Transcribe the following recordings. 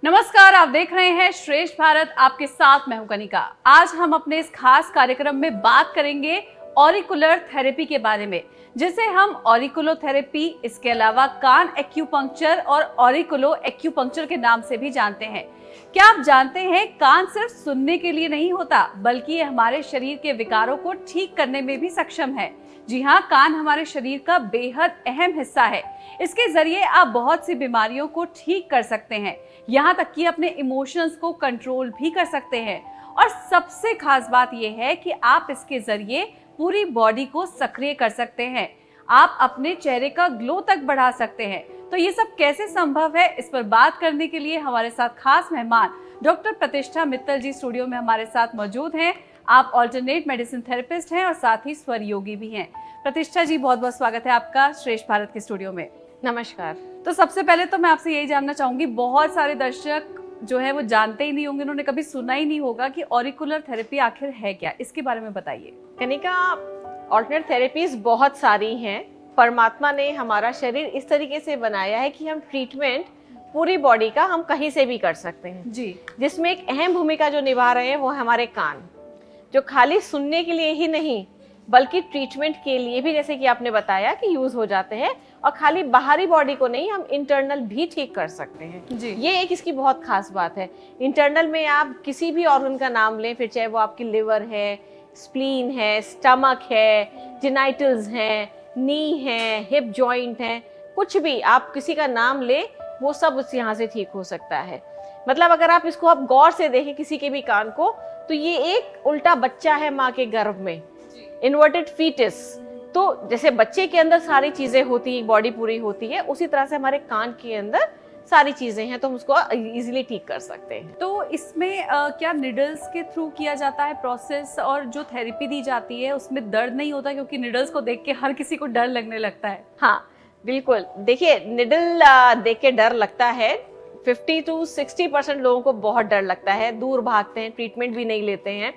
नमस्कार, आप देख रहे हैं श्रेष्ठ भारत। आपके साथ मैं हूं कनिका। आज हम अपने इस खास कार्यक्रम में बात करेंगे ऑरिकुलर थेरेपी के बारे में, जिसे हम ऑरिकुलोथेरेपी, इसके अलावा कान एक्यूपंक्चर और ऑरिकुलो एक्यूपंक्चर के नाम से भी जानते हैं। क्या आप जानते हैं, कान सिर्फ सुनने के लिए नहीं होता, बल्कि ये हमारे शरीर के विकारों को ठीक करने में भी सक्षम है। जी हाँ, कान हमारे शरीर का बेहद अहम हिस्सा है। इसके जरिए आप बहुत सी बीमारियों को ठीक कर सकते हैं, यहाँ तक कि अपने इमोशंस को कंट्रोल भी कर सकते हैं। और सबसे खास बात यह है कि आप इसके जरिए पूरी बॉडी को सक्रिय कर सकते हैं। आप अपने चेहरे का ग्लो तक बढ़ा सकते हैं। तो ये सब कैसे संभव है, इस पर बात करने के लिए हमारे साथ खास मेहमान डॉक्टर प्रतिष्ठा मित्तल जी स्टूडियो में हमारे साथ मौजूद हैं। आप ऑल्टरनेट मेडिसिन थेरेपिस्ट हैं और साथ ही स्वर योगी भी हैं। प्रतिष्ठा जी, बहुत बहुत स्वागत है आपका श्रेष्ठ भारत के स्टूडियो में। नमस्कार। तो सबसे पहले तो मैं आपसे यही जानना चाहूंगी, बहुत सारे दर्शक जो है वो जानते ही नहीं होंगे, उन्होंने कभी सुना ही नहीं होगा कि ऑरिकुलर थेरेपी आखिर है क्या, इसके बारे में बताइए। कनिका, ऑल्टरनेट थेरेपीज बहुत सारी हैं। परमात्मा ने हमारा शरीर इस तरीके से बनाया है कि हम ट्रीटमेंट पूरी बॉडी का हम कहीं से भी कर सकते हैं जी। जिसमें एक अहम भूमिका जो निभा रहे हैं वो है हमारे कान, जो खाली सुनने के लिए ही नहीं बल्कि ट्रीटमेंट के लिए भी, जैसे कि आपने बताया, कि यूज हो जाते हैं। और खाली बाहरी बॉडी को नहीं, हम इंटरनल भी ठीक कर सकते हैं जी। ये एक इसकी बहुत खास बात है। इंटरनल में आप किसी भी ऑर्गन का नाम लें, फिर चाहे वो आपकी लिवर है, स्प्लीन है, स्टमक है, जेनाइटल्स हैं, नी है, हिप जॉइंट है, कुछ भी आप किसी का नाम ले, वो सब उस यहाँ से ठीक हो सकता है। मतलब अगर आप इसको आप गौर से देखें किसी के भी कान को, तो ये एक उल्टा बच्चा है माँ के गर्भ में, इन्वर्टेड फीटस। तो जैसे बच्चे के अंदर सारी चीजें होती है, बॉडी पूरी होती है, उसी तरह से हमारे कान के अंदर सारी चीजें हैं, तो हम उसको इजीली ठीक कर सकते हैं। तो इसमें क्या निडल्स के थ्रू किया जाता है प्रोसेस, और जो थेरेपी दी जाती है उसमें दर्द नहीं होता? क्योंकि निडल्स को देख के हर किसी को डर लगने लगता है। हाँ बिल्कुल, देखिए निडल देख के डर लगता है। 50 to 60% लोगों को बहुत डर लगता है, दूर भागते हैं, ट्रीटमेंट भी नहीं लेते हैं।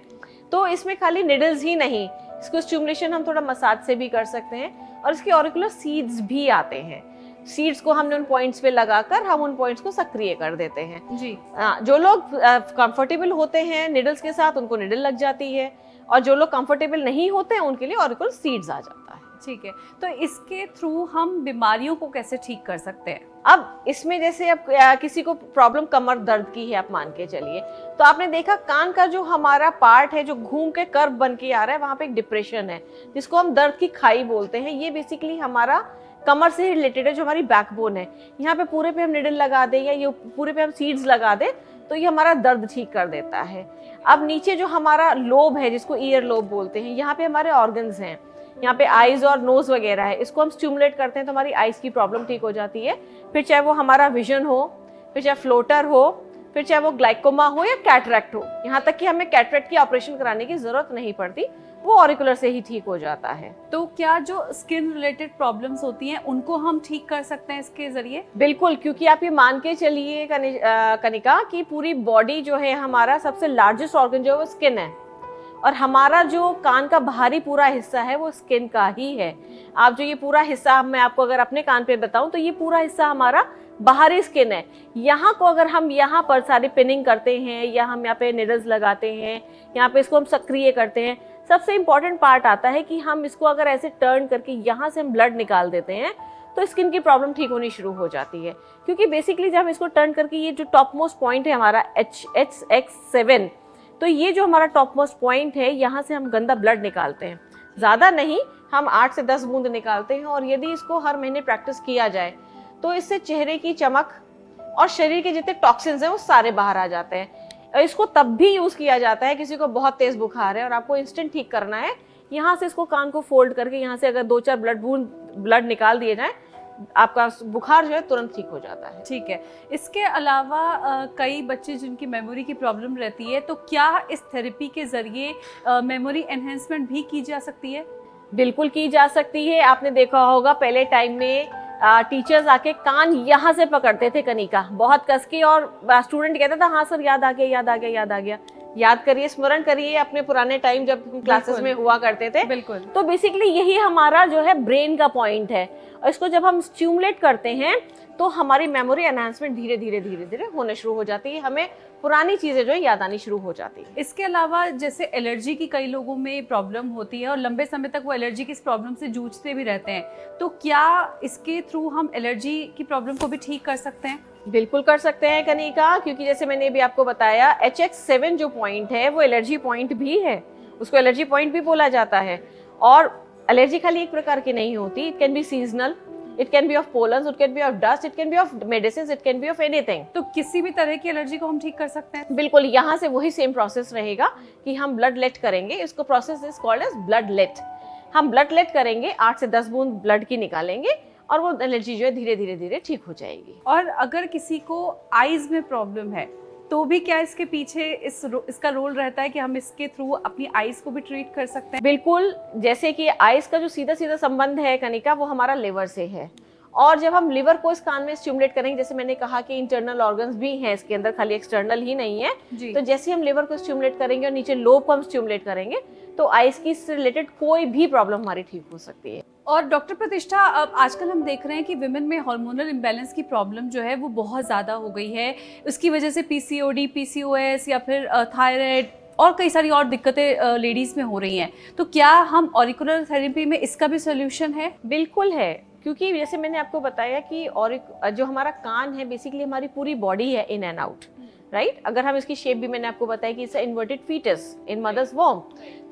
तो इसमें खाली निडल्स ही नहीं, इसको स्टिमुलेशन हम थोड़ा मसाज से भी कर सकते हैं। और इसके ऑरिकुलर सीड्स भी आते हैं। सीड्स को हमने उन पॉइंट्स पे लगाकर हम उन पॉइंट्स को सक्रिय कर देते हैं जी। जो लोग कंफर्टेबल होते हैं निडल्स के साथ, उनको निडल लग जाती है, और जो लोग कंफर्टेबल नहीं होते हैं उनके लिए ऑरिकुलर सीड्स आ जाता है। ठीक है, तो इसके थ्रू हम बीमारियों को कैसे ठीक कर सकते हैं? अब इसमें जैसे अब किसी को प्रॉब्लम कमर दर्द की है, आप मान के चलिए, तो आपने देखा कान का जो हमारा पार्ट है जो घूम के कर्व बन के आ रहा है, वहां पे एक डिप्रेशन है जिसको हम दर्द की खाई बोलते हैं। ये बेसिकली हमारा कमर से रिलेटेड है, जो हमारी बैकबोन है। यहाँ पे पूरे पे हम निडल लगा दें या ये पूरे पे हम सीड्स लगा दें तो ये हमारा दर्द ठीक कर देता है। अब नीचे जो हमारा लोब है, जिसको ईयर लोब बोलते हैं, यहाँ पे हमारे ऑर्गन्स हैं, यहाँ पे आईज और नोज वगैरह है, इसको हम स्टिमुलेट करते हैं तो हमारी आईज की प्रॉब्लम ठीक हो जाती है। फिर चाहे वो हमारा विजन हो, फिर चाहे फ्लोटर हो, फिर चाहे वो ग्लाइकोमा हो या कैटरैक्ट हो, यहाँ तक कि हमें कैटरैक्ट की ऑपरेशन कराने की जरूरत नहीं पड़ती, वो ऑरिकुलर से ही ठीक हो जाता है। तो क्या जो स्किन रिलेटेड प्रॉब्लम्स होती हैं उनको हम ठीक कर सकते हैं इसके जरिए? बिल्कुल, क्योंकि आप ये मान के चलिए कनिका कि पूरी बॉडी जो है, हमारा सबसे लार्जेस्ट ऑर्गन जो है वो स्किन है, और हमारा जो कान का बाहरी पूरा हिस्सा है वो स्किन का ही है। आप जो ये पूरा हिस्सा, मैं आपको अगर अपने कान पे बताऊं तो ये पूरा हिस्सा हमारा बाहरी स्किन है। यहाँ को अगर हम यहाँ पर सारी पिनिंग करते हैं या हम यहाँ पे निडल्स लगाते हैं, यहाँ पे इसको हम सक्रिय करते हैं, सबसे इम्पॉर्टेंट पार्ट आता है कि हम इसको अगर ऐसे टर्न करके यहाँ से हम ब्लड निकाल देते हैं तो स्किन की प्रॉब्लम ठीक होनी शुरू हो जाती है। क्योंकि बेसिकली जब हम इसको टर्न करके, ये जो टॉप मोस्ट पॉइंट है हमारा HX7, तो ये जो हमारा टॉप मोस्ट पॉइंट है, यहाँ से हम गंदा ब्लड निकालते हैं। ज़्यादा नहीं, हम 8 से 10 बूंद निकालते हैं। और यदि इसको हर महीने प्रैक्टिस किया जाए तो इससे चेहरे की चमक और शरीर के जितने टॉक्सिन्स हैं वो सारे बाहर आ जाते हैं। और इसको तब भी यूज़ किया जाता है किसी को बहुत तेज़ बुखार है और आपको इंस्टेंट ठीक करना है, यहाँ से इसको कान को फोल्ड करके यहाँ से अगर 2-4 ब्लड निकाल दिए जाए, आपका बुखार जो है तुरंत ठीक हो जाता है। ठीक है। इसके अलावा कई बच्चे जिनकी मेमोरी की प्रॉब्लम रहती है, तो क्या इस थेरेपी के जरिए मेमोरी एनहेंसमेंट भी की जा सकती है? बिल्कुल की जा सकती है। आपने देखा होगा पहले टाइम में टीचर्स आके कान यहाँ से पकड़ते थे कनिका, बहुत कस के, और स्टूडेंट कहता था हाँ सर याद आ गया, याद आ गया, याद आ गया। याद करिए, स्मरण करिए अपने पुराने टाइम जब हम क्लासेस बिल्कुल। में हुआ करते थे। बिल्कुल। तो बेसिकली यही हमारा जो है ब्रेन का पॉइंट है, और इसको जब हम स्टिमुलेट करते हैं तो हमारी मेमोरी एनहांसमेंट धीरे धीरे धीरे धीरे होने शुरू हो जाती है, हमें पुरानी चीजें जो है याद आनी शुरू हो जाती है। इसके अलावा जैसे एलर्जी की कई लोगों में प्रॉब्लम होती है और लंबे समय तक वो एलर्जी की इस प्रॉब्लम से जूझते भी रहते हैं, तो क्या इसके थ्रू हम एलर्जी की प्रॉब्लम को भी ठीक कर सकते हैं? बिल्कुल कर सकते हैं कनिका, क्योंकि जैसे मैंने भी आपको बताया HX7 जो पॉइंट है वो एलर्जी पॉइंट भी है, उसको एलर्जी पॉइंट भी बोला जाता है। और एलर्जी खाली एक प्रकार की नहीं होती, it can be seasonal, it can be of pollens, it can be of dust, it can be of medicine, it can be of anything. तो किसी भी तरह की एलर्जी को हम ठीक कर सकते हैं? बिल्कुल, यहाँ से वही सेम प्रोसेस रहेगा कि हम ब्लड लेट करेंगे, इसको process is called as blood let. हम ब्लड लेट करेंगे, 8 से 10 बूंद ब्लड की निकालेंगे और वो एलर्जी जो है धीरे धीरे धीरे ठीक हो जाएगी। और अगर किसी को आईज में प्रॉब्लम है तो भी क्या इसके पीछे इसका रोल रहता है कि हम इसके थ्रू अपनी आईज को भी ट्रीट कर सकते हैं? बिल्कुल, जैसे कि आइज का जो सीधा सीधा संबंध है कनिका, वो हमारा लिवर से है। और जब हम लिवर को इस कान में स्टिमुलेट करेंगे, जैसे मैंने कहा कि इंटरनल ऑर्गन्स भी हैं इसके अंदर, खाली एक्सटर्नल ही नहीं है, तो जैसे हम लिवर को स्टिमुलेट करेंगे और नीचे लोब को हम स्टिमुलेट करेंगे तो आइज की से रिलेटेड कोई भी प्रॉब्लम हमारी ठीक हो सकती है। और डॉक्टर प्रतिष्ठा, अब आजकल हम देख रहे हैं कि विमेन में हार्मोनल इम्बैलेंस की प्रॉब्लम जो है वो बहुत ज़्यादा हो गई है। उसकी वजह से PCOD, PCOS या फिर थायराइड और कई सारी और दिक्कतें लेडीज़ में हो रही हैं। तो क्या हम ऑरिकुलर थेरेपी में इसका भी सोल्यूशन है? बिल्कुल है, क्योंकि जैसे मैंने आपको बताया कि और जो हमारा कान है बेसिकली हमारी पूरी बॉडी है, इन एंड आउट, राइट। अगर हम इसकी शेप भी मैंने आपको बताया कि it's inverted foetus in mother's वॉर्म।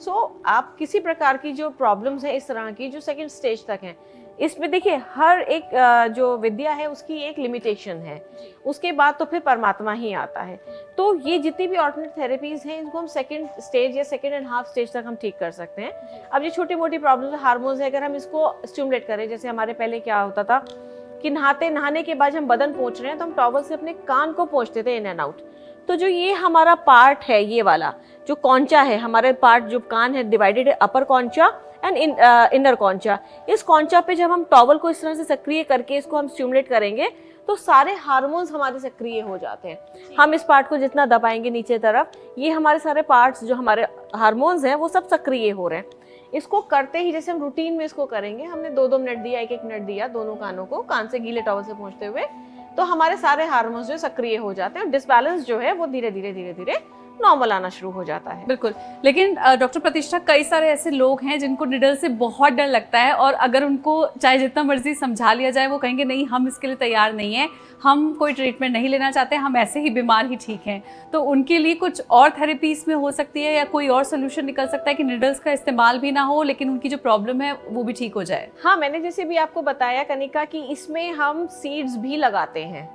सो आप किसी प्रकार की जो प्रॉब्लम्स है इस तरह की जो सेकंड स्टेज तक हैं, इसमें देखिए हर एक जो विद्या है उसकी एक लिमिटेशन है, उसके बाद तो फिर परमात्मा ही आता है। तो ये जितनी भी ऑल्टरनेट थेरेपीज हैं इनको हम सेकंड स्टेज या सेकंड एंड हाफ स्टेज तक हम ठीक कर सकते हैं। अब ये छोटी मोटी प्रॉब्लम्स हार्मोन्स है, अगर हम इसको स्टिमुलेट करें, जैसे हमारे पहले क्या होता था कि नहाने के बाद हम बदन पोंछ रहे हैं तो हम टॉवल से अपने कान को पोंछते थे इन एंड आउट। तो जो ये हमारा पार्ट है, ये वाला जो कॉन्चा है, हमारे पार्ट जो कान है डिवाइडेड है अपर कॉन्चा एंड इनर कॉन्चा। इस कॉन्चा पे जब हम टॉवल को इस तरह से सक्रिय करके इसको हम स्टिमुलेट करेंगे तो सारे हार्मोन्स हमारे सक्रिय हो जाते हैं। हम इस पार्ट को जितना दबाएंगे नीचे तरफ, ये हमारे सारे पार्ट्स जो हमारे हार्मोन्स हैं वो सब सक्रिय हो रहे हैं। इसको करते ही जैसे हम रूटीन में इसको करेंगे, हमने 2-2 मिनट दिया, 1-1 मिनट दिया दोनों कानों को, कान से गीले टॉवल से पोंछते हुए, तो हमारे सारे हार्मोन्स जो सक्रिय हो जाते हैं और डिसबैलेंस जो है वो धीरे धीरे धीरे धीरे नॉर्मल आना शुरू हो जाता है। बिल्कुल। लेकिन डॉक्टर प्रतिष्ठा, कई सारे ऐसे लोग हैं जिनको निडल से बहुत डर लगता है और अगर उनको चाहे जितना मर्जी समझा लिया जाए वो कहेंगे नहीं, हम इसके लिए तैयार नहीं है, हम कोई ट्रीटमेंट नहीं लेना चाहते, हम ऐसे ही बीमार ही ठीक हैं। तो उनके लिए कुछ और थेरेपी इसमें हो सकती है या कोई और सोल्यूशन निकल सकता है कि निडल्स का इस्तेमाल भी ना हो लेकिन उनकी जो प्रॉब्लम है वो भी ठीक हो जाए? हाँ, मैंने जैसे भी आपको बताया कनिका कि इसमें हम सीड्स भी लगाते हैं।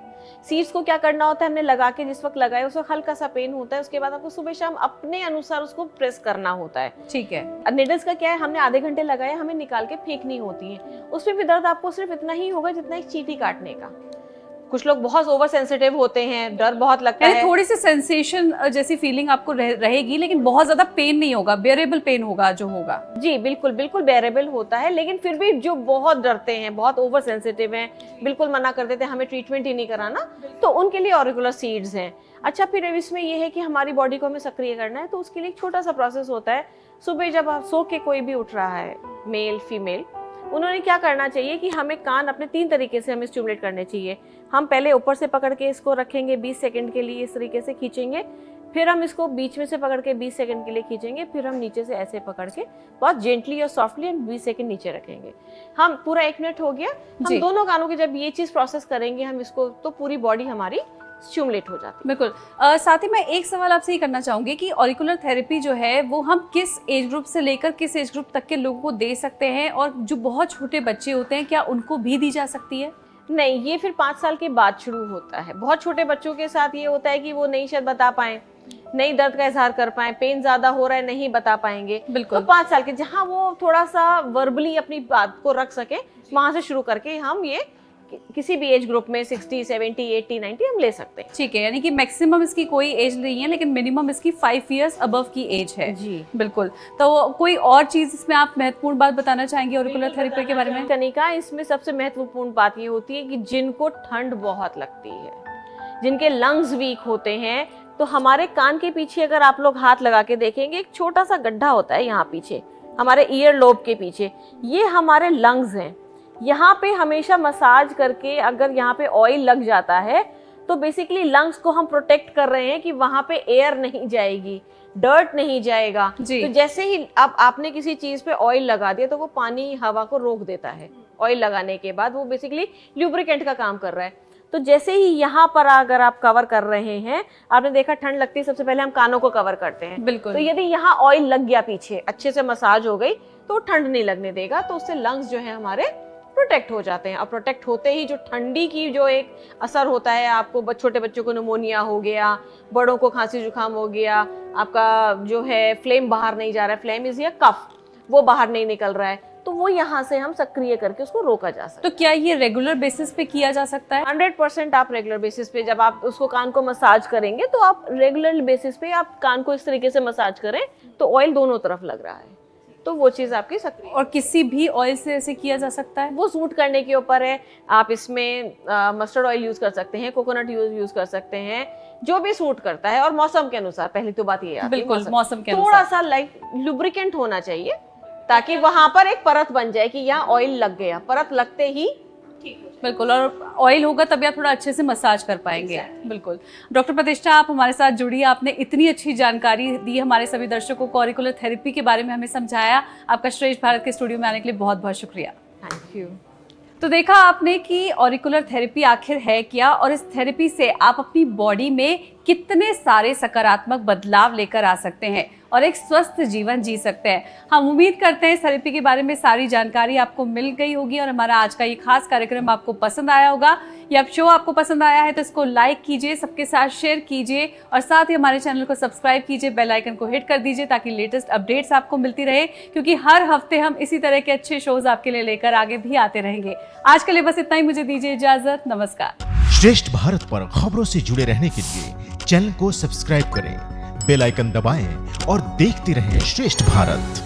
सीड्स को क्या करना होता है, हमने लगा के जिस वक्त लगाए उस वक्त हल्का सा पेन होता है, उसके बाद आपको सुबह शाम अपने अनुसार उसको प्रेस करना होता है। ठीक है। निडल्स का क्या है, हमने आधे घंटे लगाए, हमें निकाल के फेंकनी होती है। उसमें भी दर्द आपको सिर्फ इतना ही होगा जितना एक चींटी काटने का। कुछ लोग बहुत ओवर सेंसिटिव होते हैं, डर बहुत लगता है, थोड़ी सी सेंसेशन जैसी फीलिंग आपको रहेगी लेकिन बहुत ज्यादा पेन नहीं होगा, बेरेबल पेन होगा जो होगा। जी बिल्कुल बिल्कुल बेरेबल होता है। लेकिन फिर भी जो बहुत डरते हैं, बहुत ओवर सेंसिटिव हैं, बिल्कुल मना कर देते हैं हमें ट्रीटमेंट ही नहीं कराना, तो उनके लिए ऑरिकुलर सीड्स हैं। अच्छा, फिर इसमें ये है कि हमारी बॉडी को हमें सक्रिय करना है, तो उसके लिए एक छोटा सा प्रोसेस होता है। सुबह जब आप सो के कोई भी उठ रहा है, मेल फीमेल, उन्होंने क्या करना चाहिए कि हमें कान अपने 3 तरीके से हमें स्टिमुलेट करने चाहिए। हम पहले ऊपर से पकड़ के इसको रखेंगे 20 सेकंड के लिए, इस तरीके से खींचेंगे, फिर हम इसको बीच में से पकड़ के 20 सेकंड के लिए खींचेंगे, फिर हम नीचे से ऐसे पकड़ के बहुत जेंटली और सॉफ्टली हम 20 सेकंड नीचे रखेंगे। हम पूरा 1 मिनट हो गया। हम दोनों कानों की जब ये चीज प्रोसेस करेंगे हम इसको, तो पूरी बॉडी हमारी स्टिमुलेट हो जाती है। बिल्कुल। साथ ही मैं एक सवाल आपसे ये करना चाहूंगी कि ऑरिकुलर थेरेपी जो है वो हम किस एज ग्रुप से लेकर किस एज ग्रुप तक के लोगों को दे सकते हैं, और जो बहुत छोटे बच्चे होते हैं क्या उनको भी दी जा सकती है? नहीं, ये फिर 5 साल के बाद शुरू होता है। बहुत छोटे बच्चों के साथ ये होता है कि वो नहीं शायद बता पाए, नहीं दर्द का इजहार कर पाए, पेन ज्यादा हो रहा है नहीं बता पाएंगे। बिल्कुल। तो 5 साल के जहाँ वो थोड़ा सा वर्बली अपनी बात को रख सके, वहां से शुरू करके हम ये किसी भी एज ग्रुप में 60, 70, 80, 90 हम ले सकते हैं। ठीक है, यानी कि मैक्सिमम इसकी कोई एज नहीं है लेकिन मिनिमम इसकी 5 इयर्स अबव की एज है। जी बिल्कुल। तो कोई और चीज इसमें आप महत्वपूर्ण बात बताना चाहेंगे ऑरिकुलर थेरेपी के बारे में? कनिका, इसमें सबसे महत्वपूर्ण बात ये होती है कि जिनको ठंड बहुत लगती है, जिनके लंग्स वीक होते हैं, तो हमारे कान के पीछे अगर आप लोग हाथ लगा के देखेंगे, एक छोटा सा गड्ढा होता है यहाँ पीछे, हमारे ईयर लोब के पीछे, ये हमारे लंग्स हैं। यहाँ पे हमेशा मसाज करके अगर यहाँ पे ऑयल लग जाता है तो बेसिकली लंग्स को हम प्रोटेक्ट कर रहे हैं कि वहाँ पे एयर नहीं जाएगी, डर्ट नहीं जाएगा। तो जैसे ही अब आपने किसी चीज पे ऑयल लगा दिया तो वो पानी हवा को रोक देता है। ऑयल लगाने के बाद वो बेसिकली ल्यूब्रिकेंट का काम कर रहा है। तो जैसे ही यहाँ पर अगर आप कवर कर रहे हैं, आपने देखा ठंड लगती है सबसे पहले हम कानों को कवर करते हैं। बिल्कुल। तो यदि यहाँ ऑयल लग गया पीछे, अच्छे से मसाज हो गई, तो ठंड नहीं लगने देगा, तो उससे लंग्स जो है हमारे प्रोटेक्ट हो जाते हैं। और प्रोटेक्ट होते ही जो ठंडी की जो एक असर होता है, आपको छोटे बच्चों को निमोनिया हो गया, बड़ों को खांसी जुकाम हो गया, आपका जो है फ्लेम बाहर नहीं जा रहा है, फ्लेम इज या कफ, वो बाहर नहीं निकल रहा है, तो वो यहाँ से हम सक्रिय करके उसको रोका जा सकता है। तो क्या ये रेगुलर बेसिस पे किया जा सकता है? 100% आप रेगुलर बेसिस पे जब आप उसको कान को मसाज करेंगे तो आप रेगुलर बेसिस पे आप कान को इस तरीके से मसाज करें तो ऑयल दोनों तरफ लग रहा है, तो वो चीज़ आपकी सक्रिय। और किसी भी ऑयल से ऐसे किया जा सकता है? वो सूट करने के ऊपर है। आप इसमें मस्टर्ड ऑयल यूज कर सकते हैं, कोकोनट यूज कर सकते हैं, जो भी सूट करता है, और मौसम के अनुसार। पहली तो बात ये है, बिल्कुल मौसम के थोड़ा सा लाइक लुब्रिकेंट होना चाहिए ताकि वहां पर एक परत बन जाए कि यहाँ ऑयल लग गया, परत लगते ही बिल्कुल, और ऑयल होगा तभी आप थोड़ा अच्छे से मसाज कर पाएंगे। बिल्कुल। डॉक्टर प्रतिष्ठा, आप हमारे साथ जुड़ी, आपने इतनी अच्छी जानकारी दी हमारे सभी दर्शकों को, ऑरिकुलर थेरेपी के बारे में हमें समझाया। आपका श्रेष्ठ भारत के स्टूडियो में आने के लिए बहुत बहुत शुक्रिया। Thank you. तो देखा आपने कि ऑरिकुलर थेरेपी आखिर है क्या, और इस थेरेपी से आप अपनी बॉडी में कितने सारे सकारात्मक बदलाव लेकर आ सकते हैं और एक स्वस्थ जीवन जी सकते हैं। हम उम्मीद करते हैं इस थेरेपी के बारे में सारी जानकारी आपको मिल गई होगी और हमारा आज का ये खास कार्यक्रम आपको पसंद आया होगा। या शो आपको पसंद आया है तो इसको लाइक कीजिए, सबके साथ शेयर कीजिए और साथ ही हमारे चैनल को सब्सक्राइब कीजिए, बेल आइकन को हिट कर दीजिए ताकि लेटेस्ट अपडेट्स आपको मिलती रहे, क्योंकि हर हफ्ते हम इसी तरह के अच्छे शोज आपके लिए लेकर आगे भी आते रहेंगे। आज के लिए बस इतना ही, मुझे दीजिए इजाजत, नमस्कार। श्रेष्ठ भारत पर खबरों से जुड़े रहने के लिए चैनल को सब्सक्राइब करें, बेल आइकन दबाएं और देखते रहें श्रेष्ठ भारत।